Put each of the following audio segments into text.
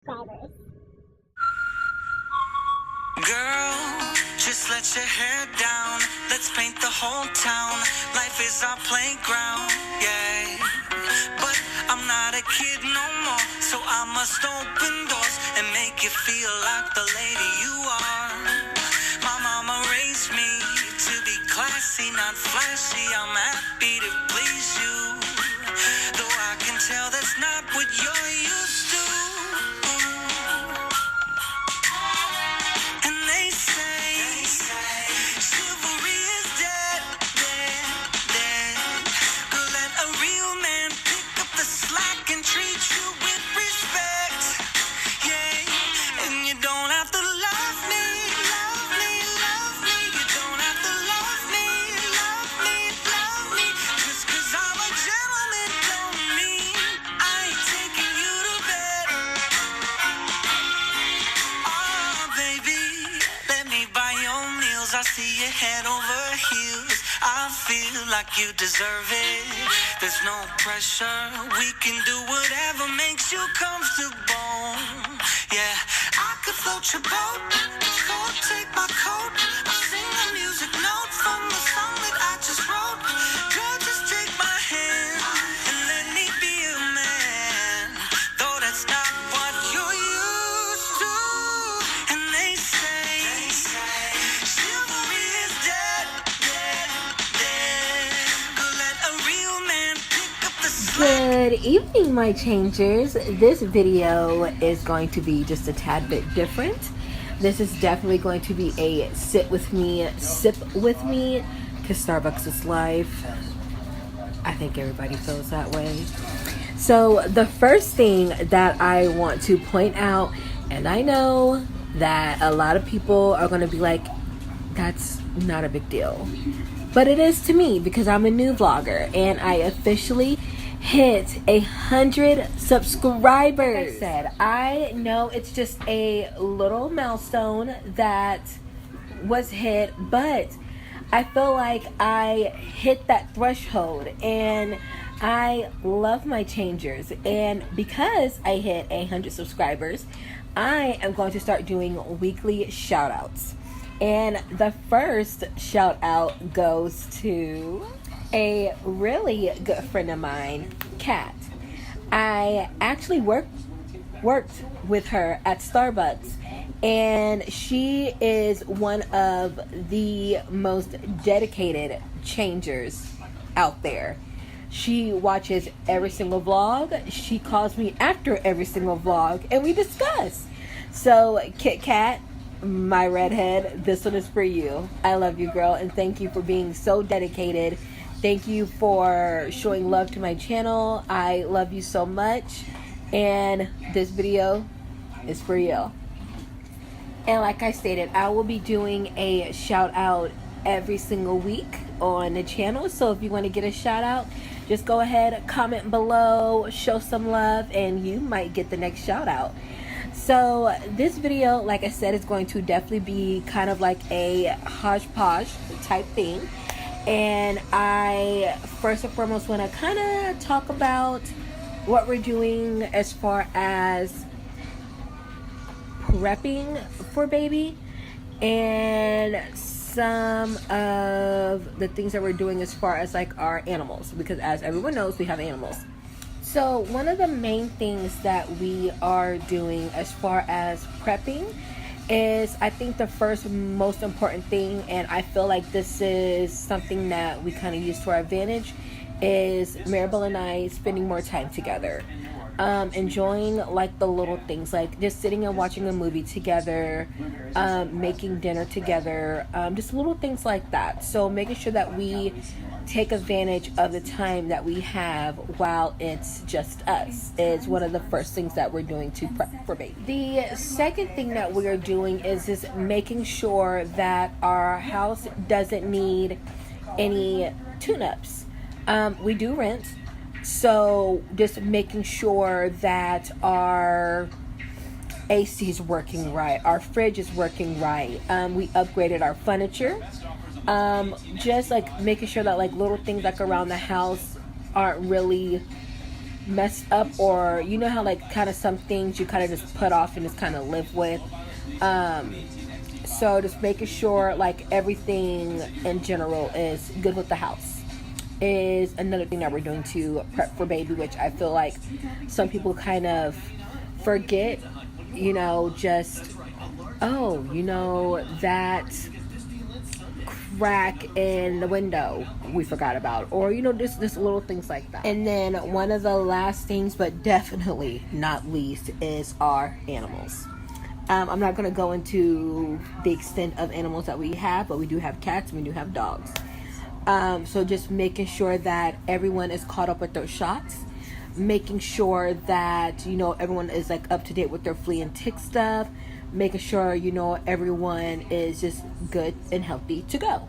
subscribers. Girl, just let your hair down. Let's paint the whole town. Life is our playground, yeah. But I'm not a kid no more, so I must open doors and make you feel like the lady you are. My mama raised me to be classy, not flashy. I'm happy to please you, though I can tell that's not what you're used to. And they say chivalry is dead, dead, dead. Go let a real man pick up the slack and treat you with respect. Yeah, and you don't have to love me, love me, love me. You don't have to love me, love me, love me. Just 'cause I'm a gentleman don't mean I ain't taking you to bed. Oh, baby, let me buy your meals. I see you head over heels. I feel like you deserve it. There's no pressure. We can do whatever makes you comfortable. Yeah, I could float your boat. Go take my coat. I'll sing a music note from the song that I just wrote. Girl, just take my hand and let me be a man. Though that's not what you're used to. And they say chivalry is dead, dead, dead. Go let a real man pick up the slack. Good evening, my changers. This video is going to be just a tad bit different. This is definitely going to be a sit with me, sip with me, because Starbucks is life. I think everybody feels that way. So the first thing that I want to point out, and I know that a lot of people are going to be like, that's not a big deal. But it is to me because I'm a new vlogger and I officially hit 100 subscribers. Like I said, I know it's just a little milestone that was hit, but I feel like I hit that threshold and I love my changers. And because I hit 100 subscribers, I am going to start doing weekly shout outs. And the first shout out goes to a really good friend of mine, Kat. I actually worked with her at Starbucks, and she is one of the most dedicated changers out there. She watches every single vlog. She calls me after every single vlog, and we discuss. So, Kit Kat, my redhead, this one is for you. I love you, girl, and thank you for being so dedicated. Thank you for showing love to my channel. I love you so much, and this video is for you. And like I stated, I will be doing a shout out every single week on the channel. So if you want to get a shout out, just go ahead, comment below, show some love, and you might get the next shout out. So this video, like I said, is going to definitely be kind of like a hodgepodge type thing. And I first and foremost want to kind of talk about what we're doing as far as prepping for baby and some of the things that we're doing as far as like our animals, because as everyone knows, we have animals. So one of the main things that we are doing as far as prepping is, I think the first most important thing, and I feel like this is something that we kind of use to our advantage, is Maribel and I spending more time together. Enjoying like the little things, like just sitting and watching a movie together, making dinner together, just little things like that. So making sure that we take advantage of the time that we have while it's just us is one of the first things that we're doing to prep for baby. The second thing that we are doing is just making sure that our house doesn't need any tune-ups. We do rent, so just making sure that our AC is working right, our fridge is working right. We upgraded our furniture. Just like making sure that like little things like around the house aren't really messed up, or you know how like kind of some things you kind of just put off and just kind of live with. So just making sure like everything in general is good with the house is another thing that we're doing to prep for baby, which I feel like some people kind of forget, you know, just, oh, you know, that crack in the window we forgot about, or you know, just little things like that. And then one of the last things, but definitely not least, is our animals. I'm not going to go into the extent of animals that we have, but we do have cats and we do have dogs. So just making sure that everyone is caught up with their shots, making sure that, you know, everyone is like up to date with their flea and tick stuff, making sure, you know, everyone is just good and healthy to go.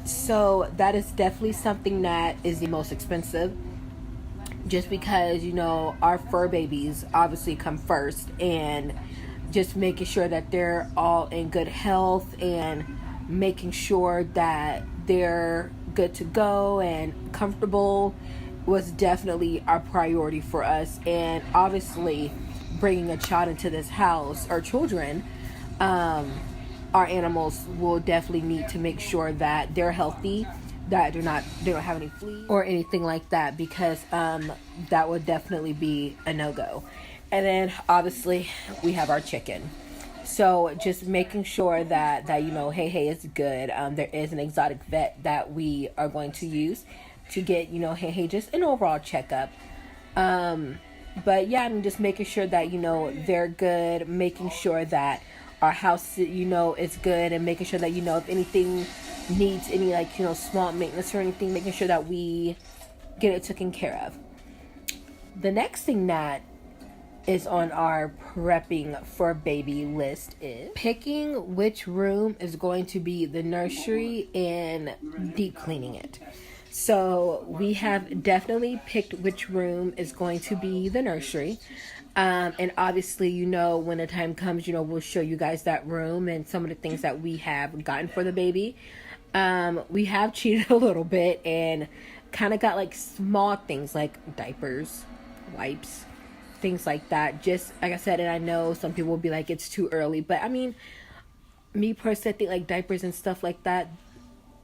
So that is definitely something that is the most expensive, just because, you know, our fur babies obviously come first, and just making sure that they're all in good health and making sure that they're good to go and comfortable was definitely our priority for us. And obviously bringing a child into this house, or children, our animals will definitely need to make sure that they're healthy, that they don't have any fleas or anything like that, because that would definitely be a no-go. And then obviously we have our chicken. So just making sure that you know, hey is good. There is an exotic vet that we are going to use to get, you know, hey just an overall checkup. But yeah, I mean, just making sure that, you know, they're good, making sure that our house, you know, is good, and making sure that, you know, if anything needs any, like, you know, small maintenance or anything, making sure that we get it taken care of. The next thing that is on our prepping for baby list is picking which room is going to be the nursery and deep cleaning it. So we have definitely picked which room is going to be the nursery. And obviously, you know, when the time comes, you know, we'll show you guys that room and some of the things that we have gotten for the baby. We have cheated a little bit and kind of got like small things like diapers, wipes, things like that. Just like I said, and I know some people will be like, it's too early, but I mean, me personally, I think like diapers and stuff like that,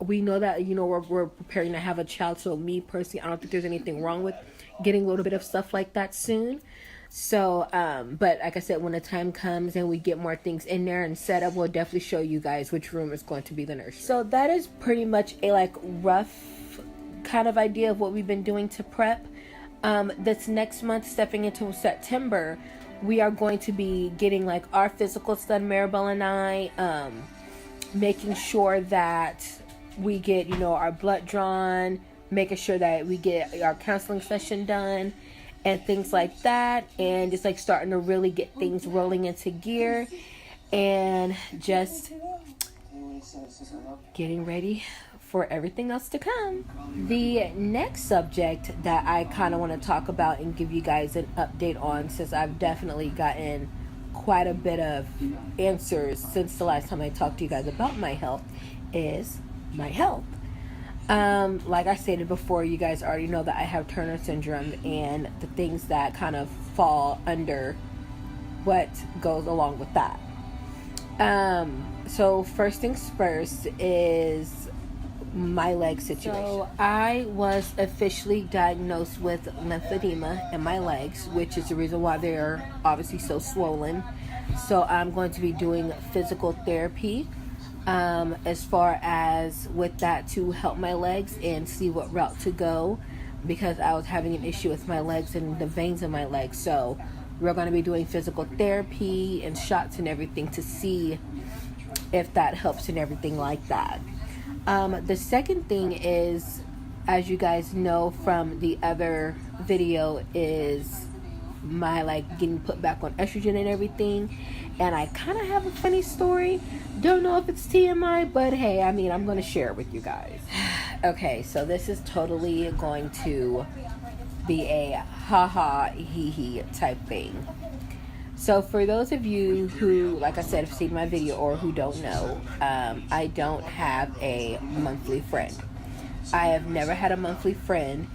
we know that, you know, we're preparing to have a child. So me personally, I don't think there's anything wrong with getting a little bit of stuff like that soon. So, but like I said, when the time comes and we get more things in there and set up, we'll definitely show you guys which room is going to be the nursery. So that is pretty much a like rough kind of idea of what we've been doing to prep. This next month, stepping into September, we are going to be getting like our physicals done, Maribel and I, making sure that we get, you know, our blood drawn, making sure that we get our counseling session done and things like that, and just like starting to really get things rolling into gear and just getting ready for everything else to come. The next subject that I kind of want to talk about and give you guys an update on, since I've definitely gotten quite a bit of answers since the last time I talked to you guys about my health, is my health. Like I stated before, you guys already know that I have Turner syndrome and the things that kind of fall under what goes along with that. So first things first is my leg situation. So I was officially diagnosed with lymphedema in my legs, which is the reason why they're obviously so swollen. So I'm going to be doing physical therapy as far as with that, to help my legs and see what route to go, because I was having an issue with my legs and the veins in my legs. So we're going to be doing physical therapy and shots and everything to see if that helps and everything like that. The second thing is, as you guys know from the other video, is my like getting put back on estrogen and everything. And I kind of have a funny story. Don't know if it's TMI, but hey, I mean, I'm going to share it with you guys. Okay, so this is totally going to be a ha-ha, hee-hee type thing. So for those of you who, like I said, have seen my video or who don't know, I don't have a monthly friend. I have never had a monthly friend.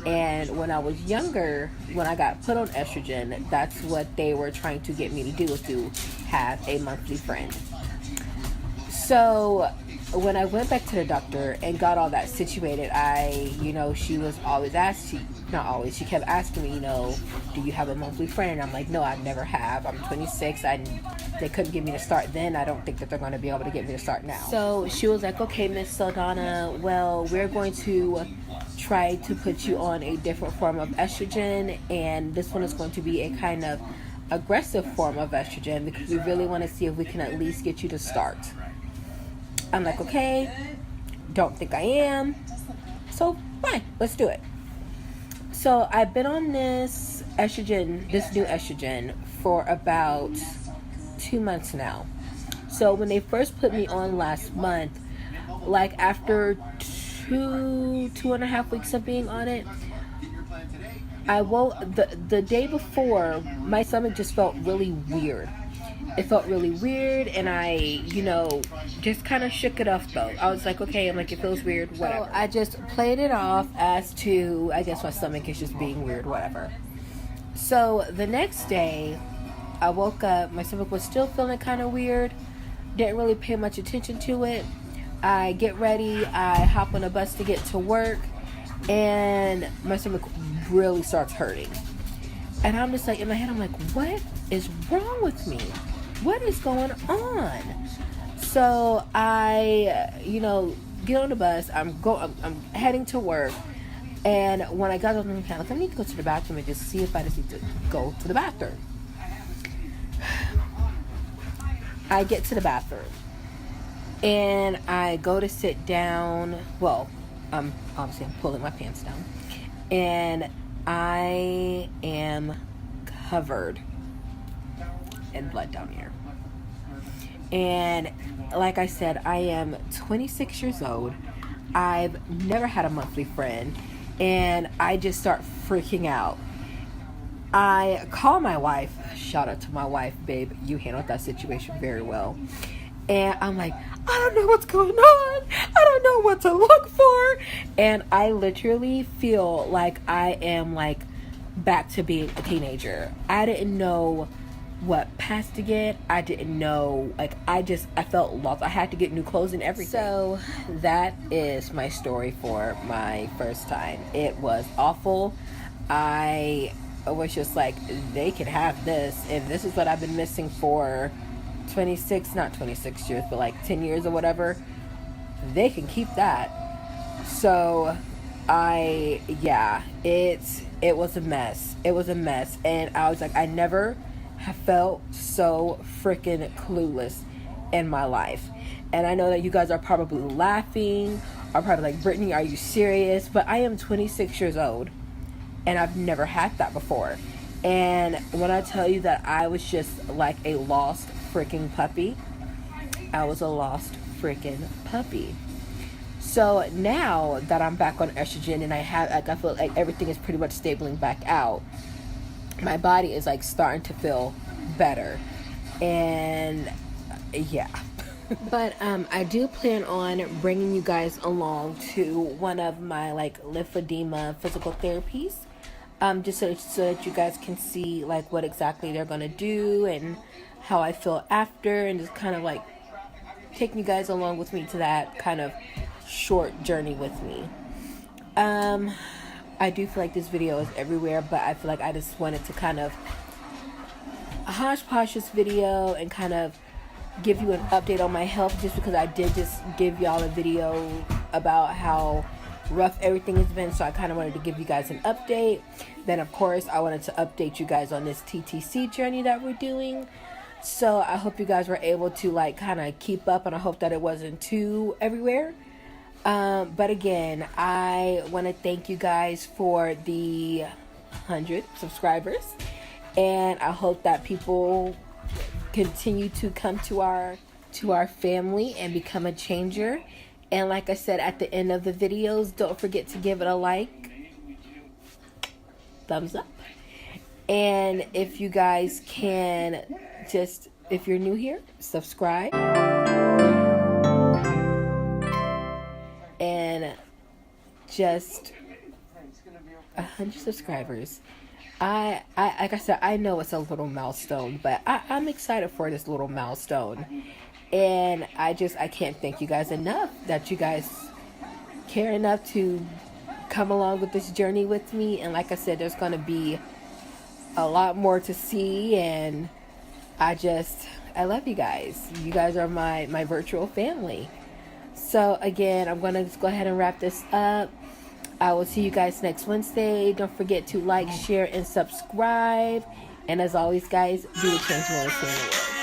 And when I was younger, when I got put on estrogen, that's what they were trying to get me to do, was to have a monthly friend. So when I went back to the doctor and got all that situated, she was always she kept asking me, do you have a monthly friend? And I'm like, no, I never have. I'm 26. They couldn't get me to start then. I don't think that they're going to be able to get me to start now. So she was like, okay, Miss Saldana, well, we're going to try to put you on a different form of estrogen, and this one is going to be a kind of aggressive form of estrogen because we really want to see if we can at least get you to start. I'm like, okay, don't think I am, so fine, let's do it. So I've been on this new estrogen, for about 2 months now. So when they first put me on last month, like after 2.5 weeks of being on it, I woke the day before, my stomach just felt really weird. It felt really weird, and I, just kind of shook it off though. I was like, okay, it feels weird, whatever. So I just played it off as to, I guess my stomach is just being weird, whatever. So the next day, I woke up, my stomach was still feeling kind of weird. Didn't really pay much attention to it. I get ready, I hop on a bus to get to work, and my stomach really starts hurting. And I'm just like, in my head, I'm like, what is wrong with me? What is going on? So I, get on the bus. I'm heading to work. And when I got on the mechanic, I need to go to the bathroom and just see if I just need to go to the bathroom. I get to the bathroom. And I go to sit down. Well, I'm pulling my pants down. And I am covered in blood down here. And like I said, I am 26 years old. I've never had a monthly friend, and I just start freaking out. I call my wife. Shout out to my wife, babe. You handled that situation very well. And I'm like, I don't know what's going on. I don't know what to look for. And I literally feel like I am back to being a teenager. I didn't know what pass to get. I didn't know, I felt lost. I had to get new clothes and everything. So that is my story for my first time. It was awful. I was just like, they can have this, and this is what I've been missing for not 26 years, but 10 years or whatever. They can keep that. So it was a mess. It was a mess. And I was like, I never have felt so freaking clueless in my life. And I know that you guys are probably laughing, or probably like, Brittany, are you serious? But I am 26 years old, and I've never had that before. And when I tell you that I was just like a lost freaking puppy, I was a lost freaking puppy. So now that I'm back on estrogen and I feel like everything is pretty much stabling back out, my body is starting to feel better. And yeah. But I do plan on bringing you guys along to one of my lymphedema physical therapies, just so that you guys can see what exactly they're gonna do and how I feel after, and just kind of taking you guys along with me to that kind of short journey with me. I do feel like this video is everywhere, but I feel like I just wanted to kind of hodgepodge this video and kind of give you an update on my health, just because I did just give y'all a video about how rough everything has been. So I kind of wanted to give you guys an update. Then of course I wanted to update you guys on this TTC journey that we're doing. So I hope you guys were able to kind of keep up, and I hope that it wasn't too everywhere. But again, I want to thank you guys for the 100 subscribers, and I hope that people continue to come to our family and become a changer. And like I said at the end of the videos, don't forget to give it a like, thumbs up. And if you guys can just, if you're new here, subscribe. And just 100 subscribers. I like I said, I know it's a little milestone, but I'm excited for this little milestone. And I can't thank you guys enough that you guys care enough to come along with this journey with me. And like I said, there's going to be a lot more to see, and I love you guys. You guys are my virtual family. So again, I'm going to just go ahead and wrap this up. I will see you guys next Wednesday. Don't forget to like, share, and subscribe. And as always, guys, be the change you want to see in the world.